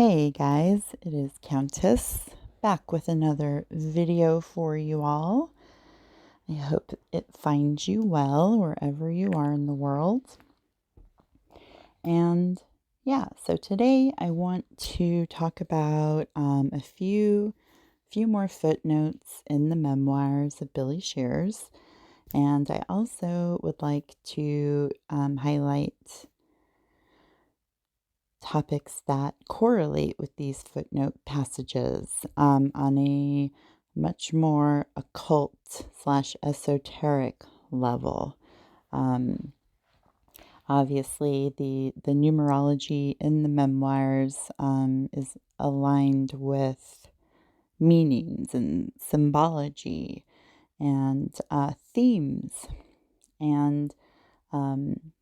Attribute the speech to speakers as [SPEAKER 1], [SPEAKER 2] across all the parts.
[SPEAKER 1] Hey guys, it is Countess back with another video for you all. I hope it finds you well wherever you are in the world. And yeah, so today I want to talk about a few more footnotes in the memoirs of Billy Shears. And I also would like to highlight topics that correlate with these footnote passages on a much more occult/esoteric level. Obviously, the numerology in the memoirs is aligned with meanings and symbology and themes. And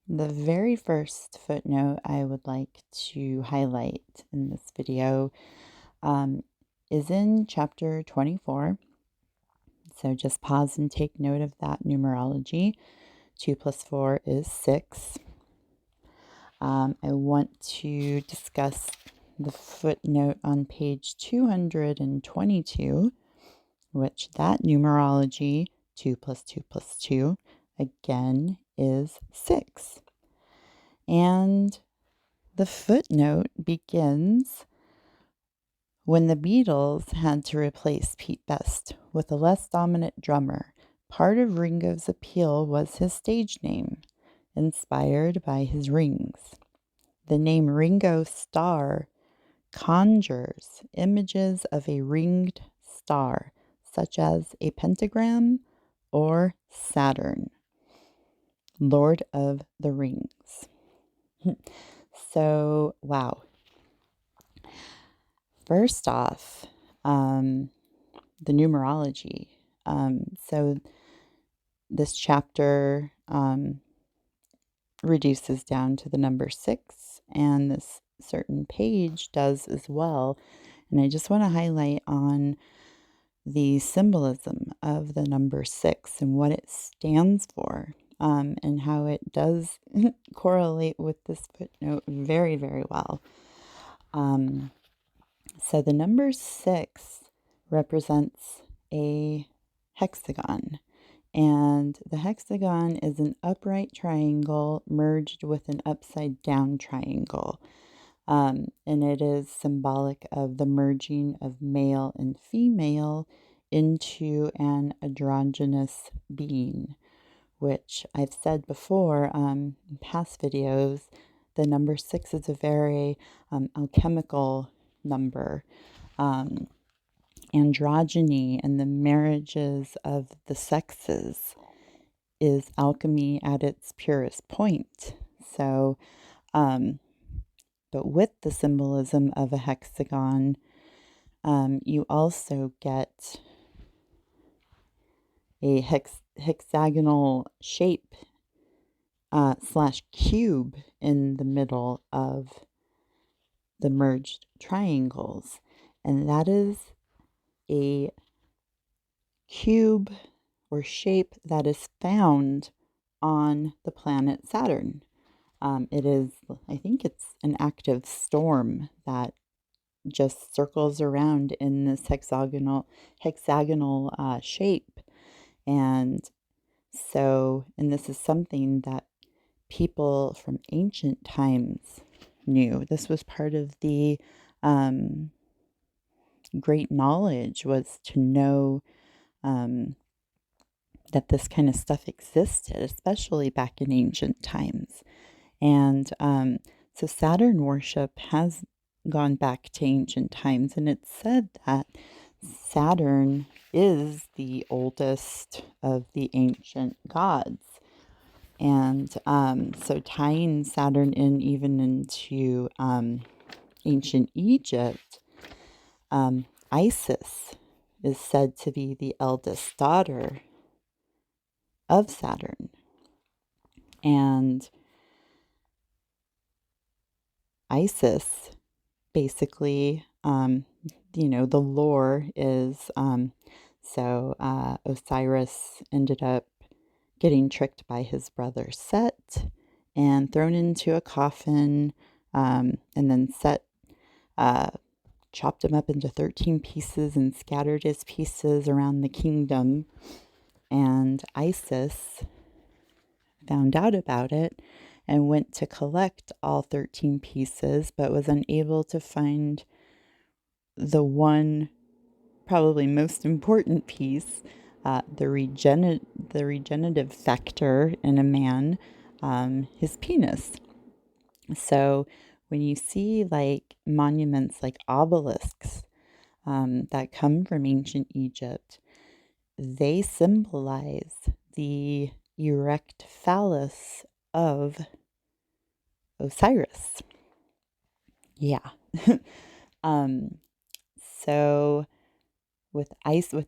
[SPEAKER 1] the very first footnote I would like to highlight in this video is in chapter 24. So just pause and take note of that numerology. 2 plus 4 is 6. I want to discuss the footnote on page 222, which that numerology, 2 plus 2 plus 2, again is 6. And the footnote begins, when the Beatles had to replace Pete Best with a less dominant drummer, part of Ringo's appeal was his stage name, inspired by his rings. The name Ringo Starr conjures images of a ringed star, such as a pentagram or Saturn, Lord of the Rings. So, wow. First off, the numerology. So this chapter reduces down to the number 6, and this certain page does as well. And I just want to highlight on the symbolism of the number 6 and what it stands for, and how it does correlate with this footnote very, very well. So the number 6 represents a hexagon, and the hexagon is an upright triangle merged with an upside down triangle. And it is symbolic of the merging of male and female into an androgynous being, which I've said before in past videos. The number 6 is a very alchemical number. Androgyny and the marriages of the sexes is alchemy at its purest point. So, but with the symbolism of a hexagon, you also get a hexagonal shape slash cube in the middle of the merged triangles. And that is a cube or shape that is found on the planet Saturn. It is, I think it's an active storm that just circles around in this hexagonal shape. And so, and this is something that people from ancient times knew. This was part of the great knowledge, was to know that this kind of stuff existed, especially back in ancient times. And so Saturn worship has gone back to ancient times, and it's said that Saturn is the oldest of the ancient gods. And so tying Saturn in even into ancient Egypt, Isis is said to be the eldest daughter of Saturn. And Isis, basically, the lore is, Osiris ended up getting tricked by his brother Set and thrown into a coffin, and then Set uh, chopped him up into 13 pieces and scattered his pieces around the kingdom. And Isis found out about it and went to collect all 13 pieces, but was unable to find the one probably most important piece, the regenerative factor in a man, his penis. So when you see like monuments like obelisks that come from ancient Egypt, they symbolize the erect phallus of Osiris. Yeah. So with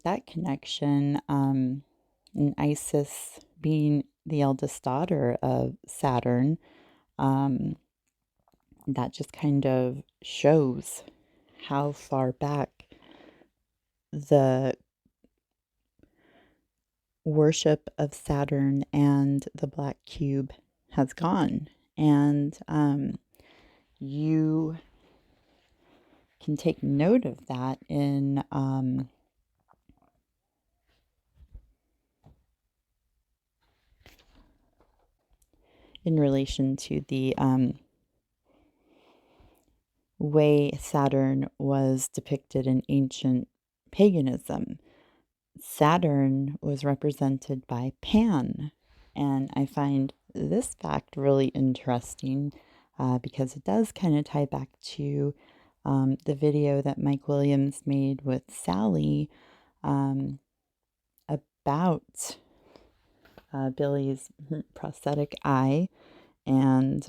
[SPEAKER 1] that connection, and Isis being the eldest daughter of Saturn, that just kind of shows how far back the worship of Saturn and the black cube has gone. And you can take note of that in relation to the way Saturn was depicted in ancient paganism. Saturn was represented by Pan, and I find this fact really interesting because it does kind of tie back to the video that Mike Williams made with Sally about Billy's prosthetic eye and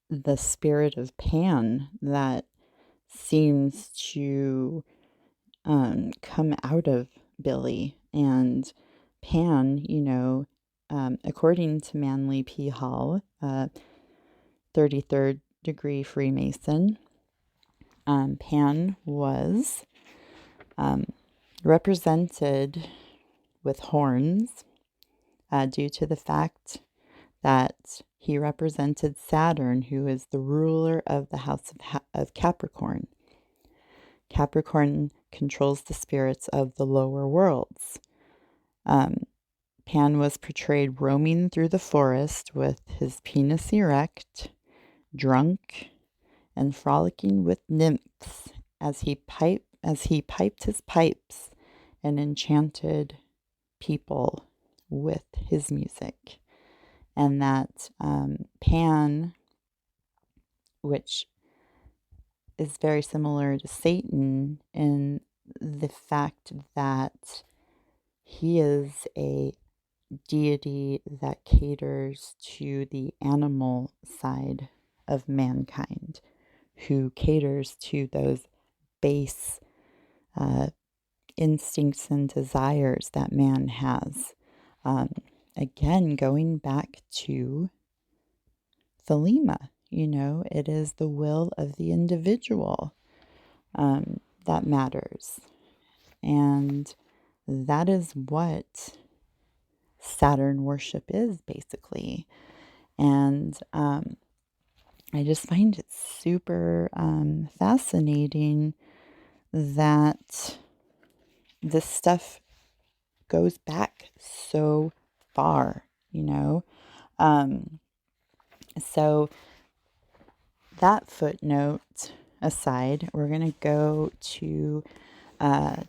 [SPEAKER 1] the spirit of Pan that seems to come out of Billy. And Pan, according to Manly P. Hall, 33rd degree Freemason, Pan was represented with horns due to the fact that he represented Saturn, who is the ruler of the house of Capricorn. Capricorn controls the spirits of the lower worlds. Pan was portrayed roaming through the forest with his penis erect, drunk, and frolicking with nymphs as he piped his pipes and enchanted people with his music. And that Pan, which is very similar to Satan in the fact that he is a deity that caters to the animal side of mankind, who caters to those base instincts and desires that man has. Again, going back to Thelema, it is the will of the individual that matters. And that is what Saturn worship is, basically. And I just find it super fascinating that this stuff goes back so far, So that footnote aside, we're going to go to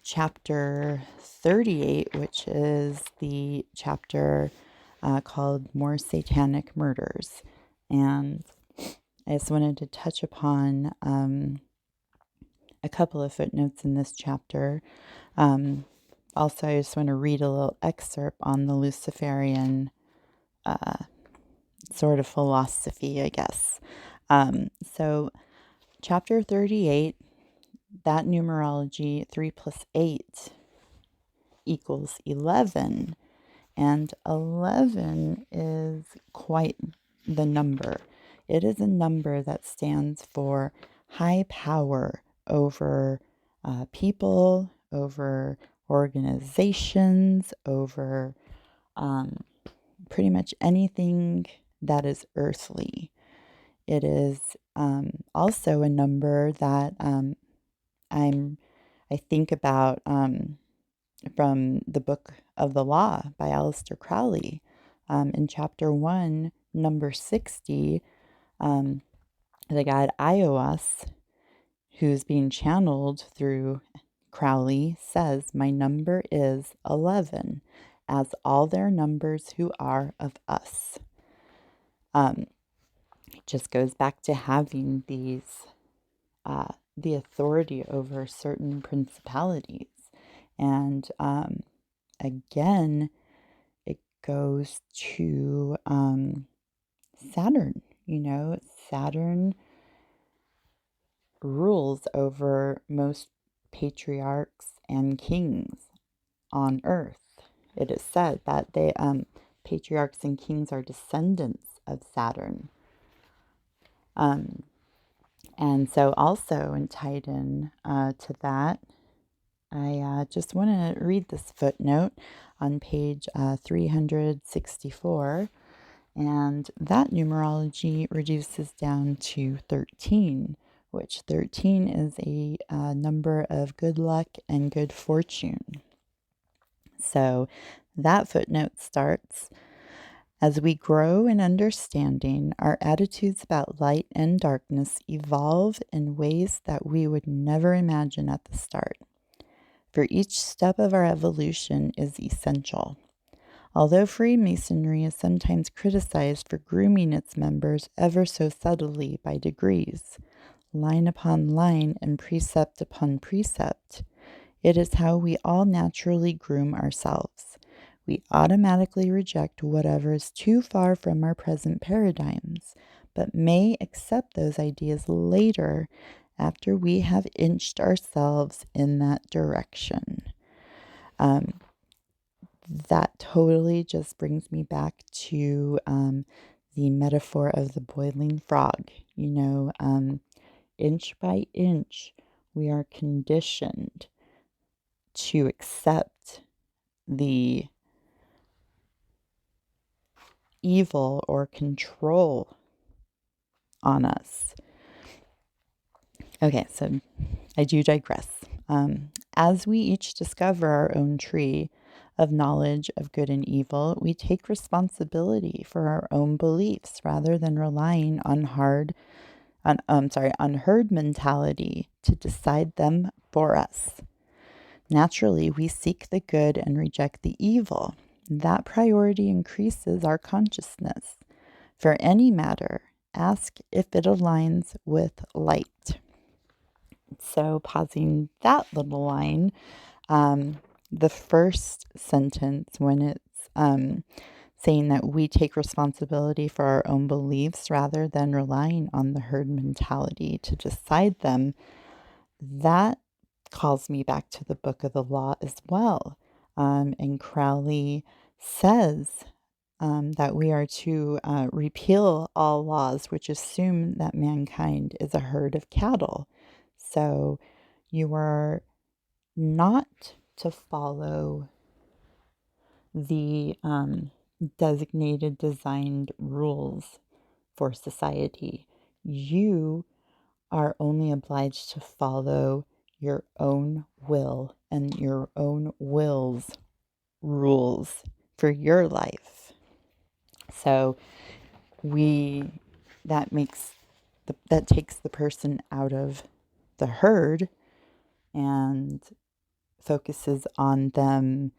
[SPEAKER 1] chapter 38, which is the chapter called More Satanic Murders. And I just wanted to touch upon a couple of footnotes in this chapter. Also, I just want to read a little excerpt on the Luciferian sort of philosophy, I guess. So, chapter 38, that numerology, 3 plus 8 equals 11. And 11 is quite the number. It is a number that stands for high power over people, over organizations, over pretty much anything that is earthly. It is also a number that I think about from the Book of the Law by Aleister Crowley. In chapter 1, number 60, the god Ios, who's being channeled through Crowley, says, "My number is 11, as all their numbers who are of us." It just goes back to having the authority over certain principalities. And again, it goes to Saturn. Saturn rules over most patriarchs and kings on earth. It is said that patriarchs and kings are descendants of Saturn. And so also and tied in to that, I just want to read this footnote on page 364. And that numerology reduces down to 13, which 13 is a number of good luck and good fortune. So that footnote starts, "As we grow in understanding, our attitudes about light and darkness evolve in ways that we would never imagine at the start. For each step of our evolution is essential. Although Freemasonry is sometimes criticized for grooming its members ever so subtly by degrees, line upon line and precept upon precept, it is how we all naturally groom ourselves. We automatically reject whatever is too far from our present paradigms, but may accept those ideas later after we have inched ourselves in that direction." That totally just brings me back to the metaphor of the boiling frog. Inch by inch, we are conditioned to accept the evil or control on us. Okay, so I do digress. As we each discover our own tree of knowledge of good and evil, we take responsibility for our own beliefs rather than relying on herd mentality to decide them for us. Naturally, we seek the good and reject the evil. That priority increases our consciousness. For any matter, ask if it aligns with light. So, pausing that little line, the first sentence, when it's saying that we take responsibility for our own beliefs rather than relying on the herd mentality to decide them, that calls me back to the Book of the Law as well. And Crowley says that we are to repeal all laws which assume that mankind is a herd of cattle. So you are not to follow the designated, designed rules for society. You are only obliged to follow your own will and your own will's rules for your life. So that takes the person out of the herd and focuses on them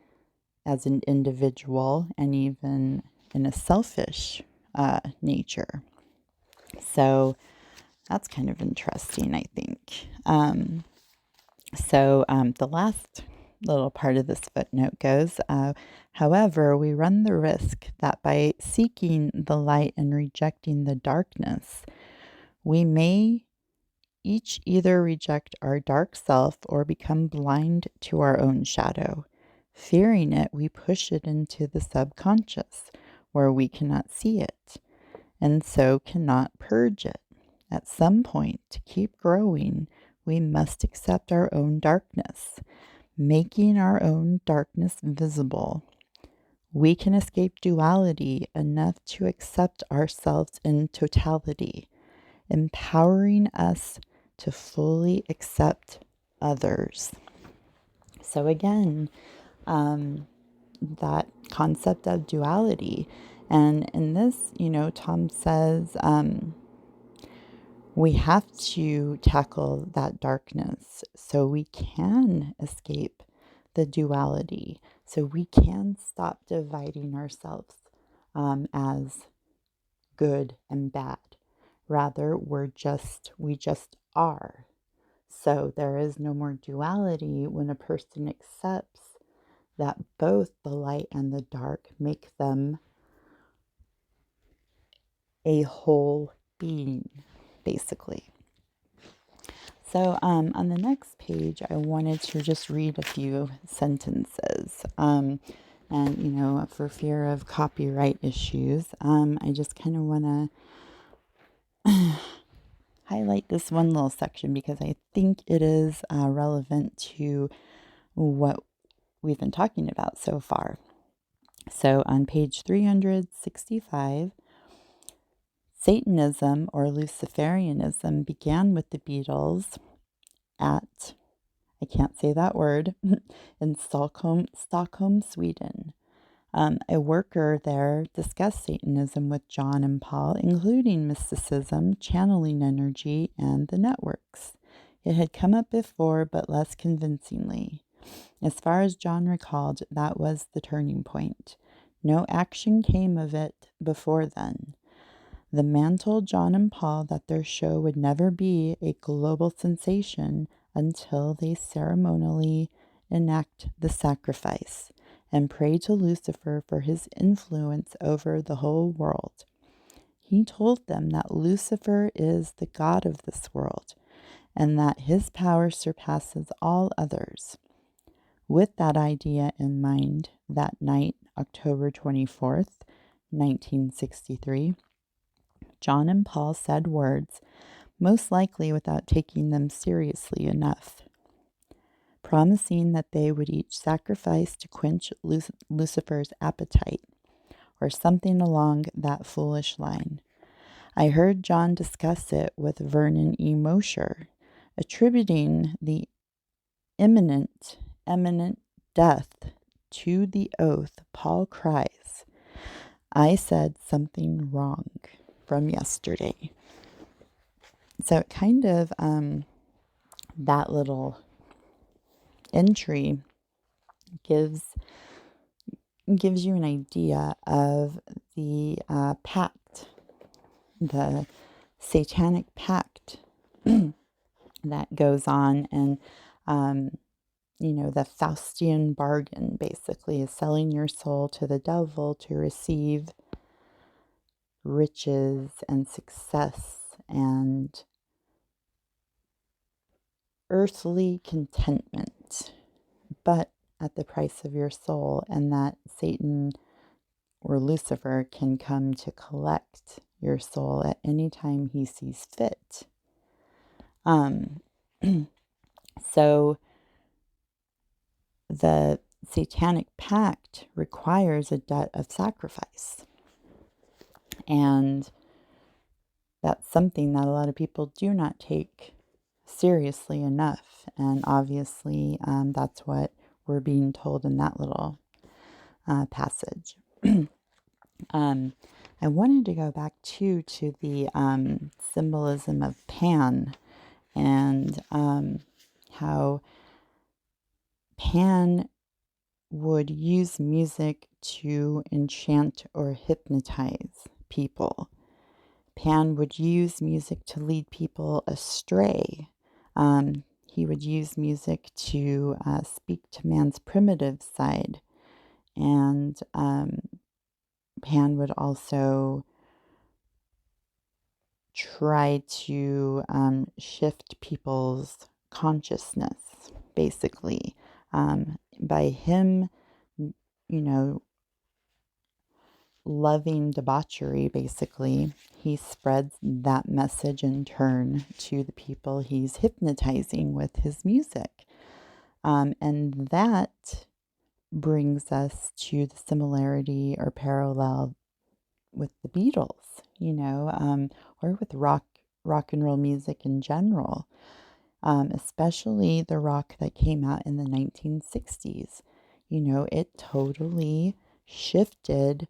[SPEAKER 1] as an individual and even in a selfish nature. So that's kind of interesting, I think. The last little part of this footnote goes, however, we run the risk that by seeking the light and rejecting the darkness, we may each either reject our dark self or become blind to our own shadow. Fearing it, we push it into the subconscious, where we cannot see it, and so cannot purge it. At some point, to keep growing, we must accept our own darkness, making our own darkness visible. We can escape duality enough to accept ourselves in totality. empowering us to fully accept others. So again, that concept of duality. And in this, Tom says we have to tackle that darkness so we can escape the duality, so we can stop dividing ourselves as good and bad. Rather, we just are. So there is no more duality when a person accepts that both the light and the dark make them a whole being, basically. So on the next page, I wanted to just read a few sentences. And, for fear of copyright issues, I just kind of want to highlight this one little section because I think it is relevant to what we've been talking about so far. So on page 365, Satanism or Luciferianism began with the Beatles at, I can't say that word, in Stockholm, Sweden. A worker there discussed Satanism with John and Paul, including mysticism, channeling energy, and the networks. It had come up before, but less convincingly. As far as John recalled, that was the turning point. No action came of it before then. The man told John and Paul that their show would never be a global sensation until they ceremonially enact the sacrifice and pray to Lucifer for his influence over the whole world. He told them that Lucifer is the god of this world and that his power surpasses all others. With that idea in mind, that night, October 24th, 1963, John and Paul said words, most likely without taking them seriously enough, promising that they would each sacrifice to quench Lucifer's appetite, or something along that foolish line. I heard John discuss it with Vernon E. Mosher, attributing the imminent death to the oath Paul cries, "I said something wrong," from yesterday. So it kind of, that little entry gives you an idea of the pact, the satanic pact that goes on, and the Faustian bargain basically is selling your soul to the devil to receive riches and success and earthly contentment, but at the price of your soul, and that Satan or Lucifer can come to collect your soul at any time he sees fit. So the satanic pact requires a debt of sacrifice. And that's something that a lot of people do not take seriously enough. And obviously, that's what we're being told in that little passage. I wanted to go back to the symbolism of Pan, and how Pan would use music to enchant or hypnotize people. Pan would use music to lead people astray. He would use music to speak to man's primitive side. And Pan would also try to shift people's consciousness, basically. By him, loving debauchery, basically, he spreads that message in turn to the people he's hypnotizing with his music. And that brings us to the similarity or parallel with the Beatles, or with rock rock and roll music in general, especially the rock that came out in the 1960s. It totally shifted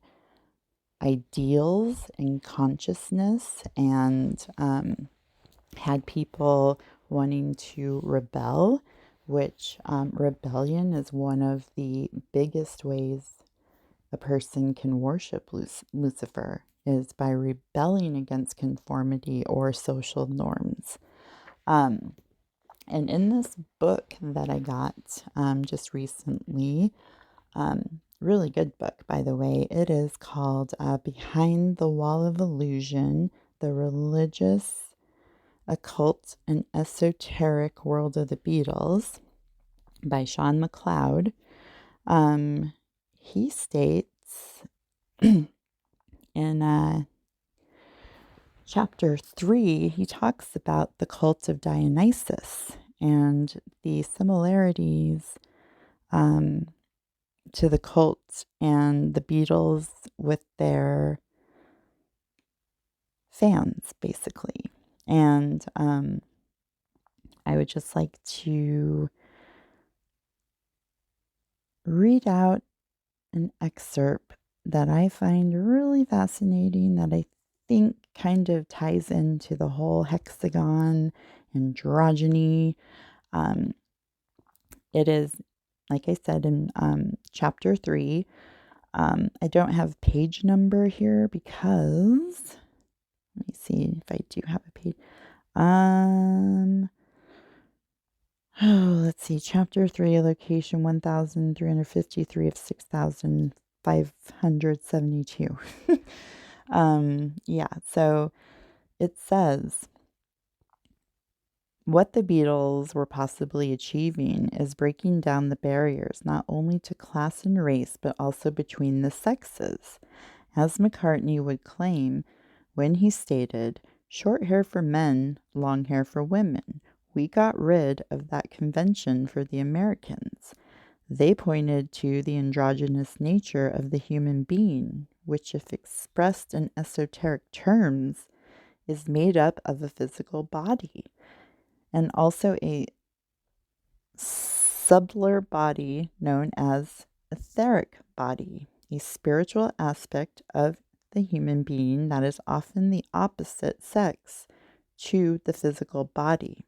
[SPEAKER 1] ideals and consciousness and had people wanting to rebel, which rebellion is one of the biggest ways a person can worship Lucifer, is by rebelling against conformity or social norms. And in this book that I got just recently, really good book, by the way, it is called Behind the Wall of Illusion, The Religious, Occult, and Esoteric World of the Beatles by Sean McLeod. He states in chapter 3, he talks about the cult of Dionysus and the similarities to the cult and the Beatles with their fans, basically. And I would just like to read out an excerpt that I find really fascinating, that I think kind of ties into the whole hexagon, androgyny. It is, like I said, in chapter 3. I don't have page number here because, let me see if I do have a page. Let's see, chapter 3, location 1353 of 6572. Yeah, so it says, what the Beatles were possibly achieving is breaking down the barriers not only to class and race, but also between the sexes. As McCartney would claim when he stated, "Short hair for men, long hair for women. We got rid of that convention for the Americans." They pointed to the androgynous nature of the human being, which, if expressed in esoteric terms, is made up of a physical body and also a subtler body known as etheric body, a spiritual aspect of the human being that is often the opposite sex to the physical body.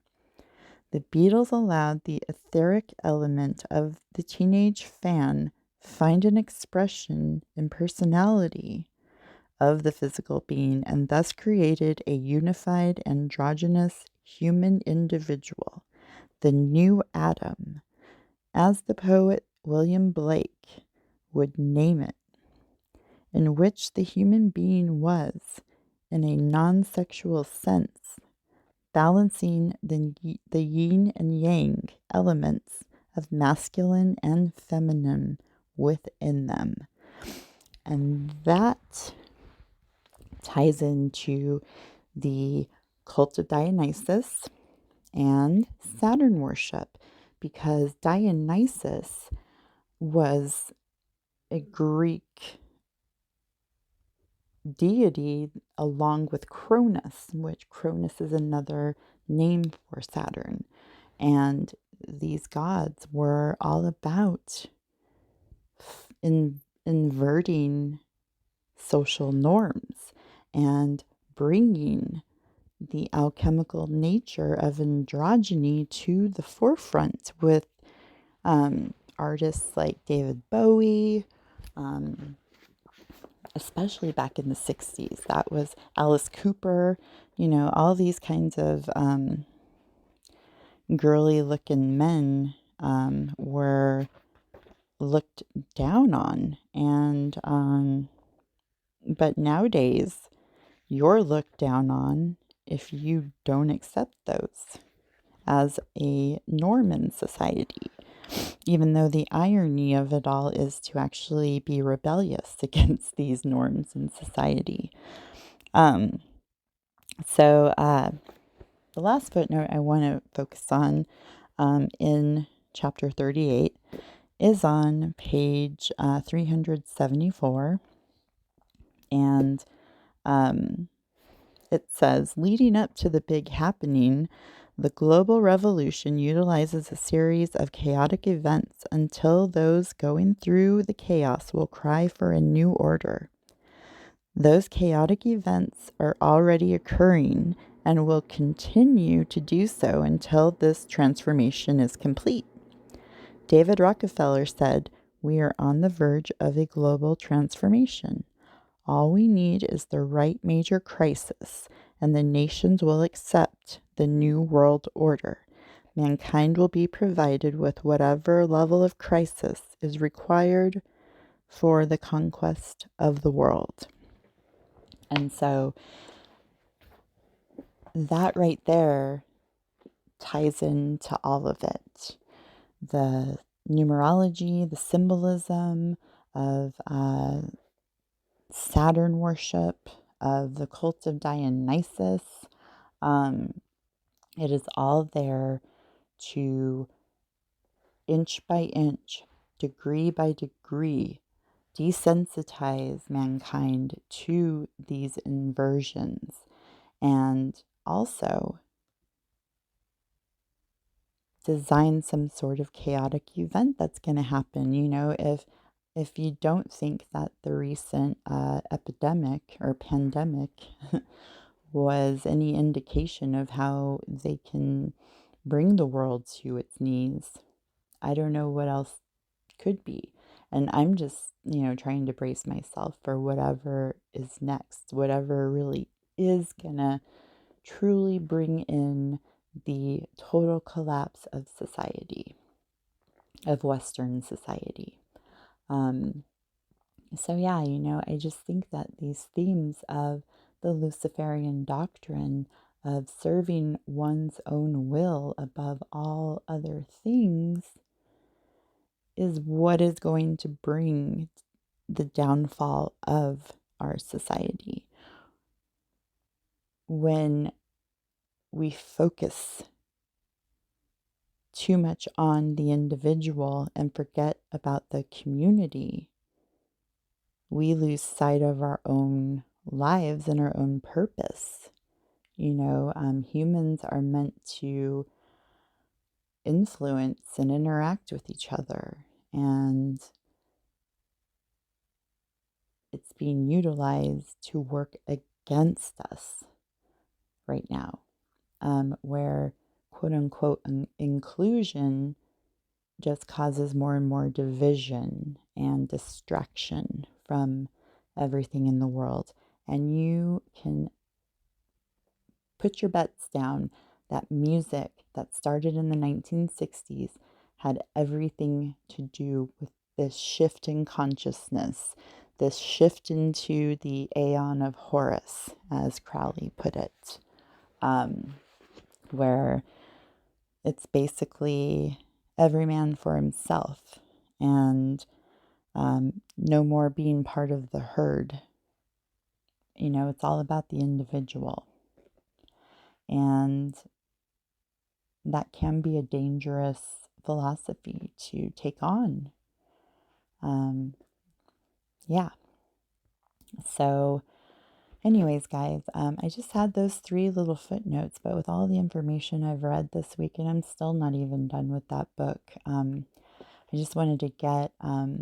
[SPEAKER 1] The Beatles allowed the etheric element of the teenage fan find an expression in personality of the physical being and thus created a unified androgynous human individual, the new Adam, as the poet William Blake would name it, in which the human being was, in a non-sexual sense, balancing the yin and yang elements of masculine and feminine within them. And that ties into the cult of Dionysus and Saturn worship, because Dionysus was a Greek deity along with Cronus, which Cronus is another name for Saturn. And these gods were all about inverting social norms and bringing the alchemical nature of androgyny to the forefront with artists like David Bowie, especially back in the 60s. That was Alice Cooper, all these kinds of girly looking men were looked down on. And but nowadays, you're looked down on if you don't accept those as a norm in society, even though the irony of it all is to actually be rebellious against these norms in society. So the last footnote I want to focus on in chapter 38 is on page 374. And it says, leading up to the big happening, the global revolution utilizes a series of chaotic events until those going through the chaos will cry for a new order. Those chaotic events are already occurring and will continue to do so until this transformation is complete. David Rockefeller said, "We are on the verge of a global transformation. All we need is the right major crisis, and the nations will accept the new world order. Mankind will be provided with whatever level of crisis is required for the conquest of the world." And so that right there ties into all of it. The numerology, the symbolism of Saturn worship, of the cult of Dionysus. It is all there to, inch by inch, degree by degree, desensitize mankind to these inversions, and also design some sort of chaotic event that's going to happen. You know, if you don't think that the recent epidemic or pandemic was any indication of how they can bring the world to its knees, I don't know what else could be. And I'm just, trying to brace myself for whatever is next, whatever really is gonna truly bring in the total collapse of society, of Western society. So yeah, I just think that these themes of the Luciferian doctrine of serving one's own will above all other things is what is going to bring the downfall of our society. When we focus too much on the individual and forget about the community, we lose sight of our own lives and our own purpose. Humans are meant to influence and interact with each other, and it's being utilized to work against us right now, where quote unquote inclusion just causes more and more division and distraction from everything in the world. And you can put your bets down that music that started in the 1960s had everything to do with this shift in consciousness, this shift into the Aeon of Horus, as Crowley put it, where it's basically every man for himself, and no more being part of the herd. It's all about the individual. And that can be a dangerous philosophy to take on. Yeah. So anyways, guys, I just had those 3 little footnotes, but with all the information I've read this week, and I'm still not even done with that book, I just wanted to get a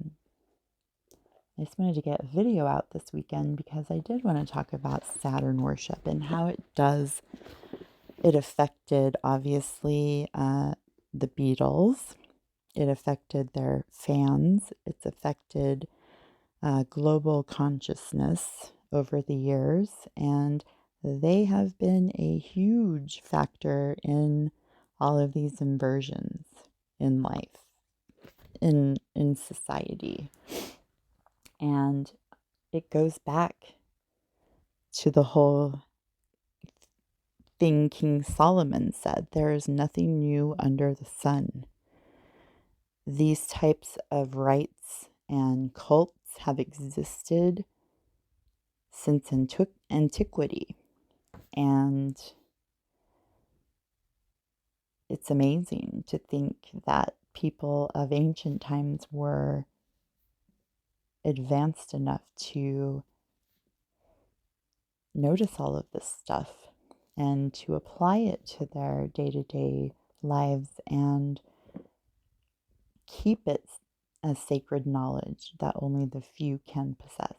[SPEAKER 1] video out this weekend because I did want to talk about Saturn worship and how it affected, obviously, the Beatles. It affected their fans. It's affected global consciousness over the years, and they have been a huge factor in all of these inversions in life, in society. And it goes back to the whole thing King Solomon said, there is nothing new under the sun. These types of rites and cults have existed since antiquity. And it's amazing to think that people of ancient times were advanced enough to notice all of this stuff and to apply it to their day-to-day lives and keep it as sacred knowledge that only the few can possess,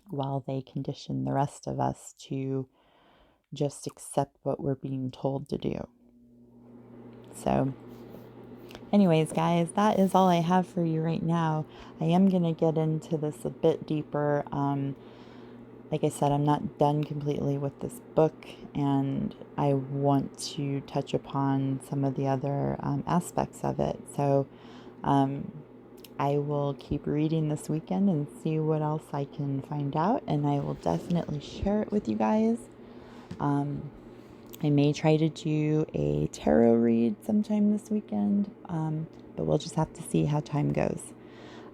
[SPEAKER 1] while they condition the rest of us to just accept what we're being told to do. So anyways, guys, that is all I have for you right now. I am going to get into this a bit deeper. Like I said, I'm not done completely with this book, and I want to touch upon some of the other aspects of it. So I will keep reading this weekend and see what else I can find out, and I will definitely share it with you guys. I may try to do a tarot read sometime this weekend, but we'll just have to see how time goes.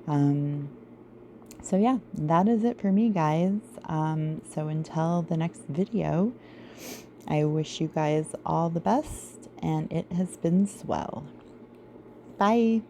[SPEAKER 1] So yeah, that is it for me, guys. So until the next video, I wish you guys all the best, and it has been swell. Bye.